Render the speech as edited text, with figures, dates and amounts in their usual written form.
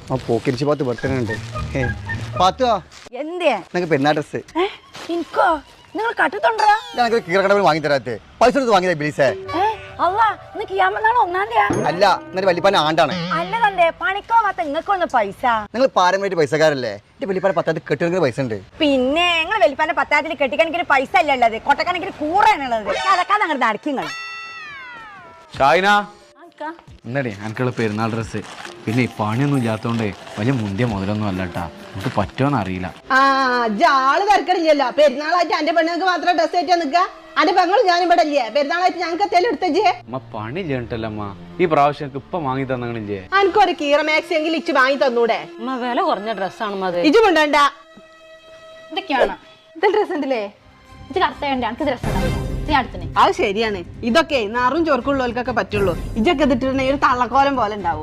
ആ പോക്കിരിച്ച് പാത്ത് വെട്ടനുണ്ട് പാത്തുവാ എന്തേ നിനക്ക് പെരുന്നാ ഡ്രസ് എനിക്കോ നിങ്ങൾ കട്ടിട്ടുണ്ടോ ഞങ്ങൾക്ക് കീറക്കടവിൽ വാങ്ങി തരാത്തെ പൈസ എടുത്ത് വാങ്ങിയതാ ബിലീസേ അല്ല ഇന്ന് കിയാമനാണ് ഒന്നാം തീയതി അല്ല എന്നിട്ട് വല്യപ്പാന്റെ ആണ്ടാണ് അല്ല തണ്ടേ പണിക്കോ മാത്ത നിങ്ങൾക്കൊന്ന് പൈസ നിങ്ങൾ പാരമ്പര്യ പൈസക്കാരല്ലേ എന്റെ വല്യപ്പാന്റെ പത്താത്ത് കെട്ടിടക്കുന്ന പൈസ ഉണ്ട് പിന്നെ നിങ്ങൾ വലിപ്പാന്റെ പത്തായത്തിൽ കെട്ടിക്കണക്കിന് പൈസ അല്ല ഉള്ളത് കൊട്ടക്കണക്കിന് കൂറാണുള്ളത് അതൊക്കെ അങ്ങോട്ട് നടക്കിങ്ങൾ ഷായിന എന്നടേ എനിക്കുള്ള പെരുന്നാൾ ഡ്രസ്സ് പിന്നെ ഈ പണിയൊന്നും ഇല്ലാത്തോണ്ടേ വലിയ മുന്തിയ മുതലൊന്നും അല്ല കേട്ടാ നമുക്ക് പറ്റുമോന്ന് അറിയില്ല ആള് തിരക്കടില്ലല്ലോ പെരുന്നാളായിട്ട് എന്റെ പെണ്ണുങ്ങൾക്ക് മാത്രം ഡ്രസ് ആയിട്ടാ നിക്ക എന്റെ പെങ്ങൾ ഞാനും ഇവിടെ ഇല്ലേ പെരുന്നാളായിട്ട് ഞങ്ങൾക്ക് എത്തേലും എടുത്തേ അമ്മ പണി ചെയ്യണ്ടല്ലോ അമ്മ ഈ പ്രാവശ്യം എനിക്ക് ഇപ്പൊ വാങ്ങി തന്നില്ലേ എനിക്കൊരു കീറ മാക്സി എങ്കിലും ഇച്ച് വാങ്ങി തന്നൂടെ വില കുറഞ്ഞ ഡ്രസ്സാണ് അത് ഇജു കൊണ്ടണ്ട ഇതൊക്കെയാണ് ഇത് ഡ്രസ് ഉണ്ടല്ലേ ഇത് കറുത്തയുണ്ട് എനിക്ക് ഡ്രസ് അടുത്തിന് അത് ശരിയാണ് ഇതൊക്കെ നാറും ചൊറുക്കുള്ളവർക്കൊക്കെ പറ്റുള്ളൂ ഇജൊക്കെ ഇതിട്ടുണ്ടെങ്കിൽ ഒരു തള്ളക്കോലം പോലെ ഉണ്ടാവും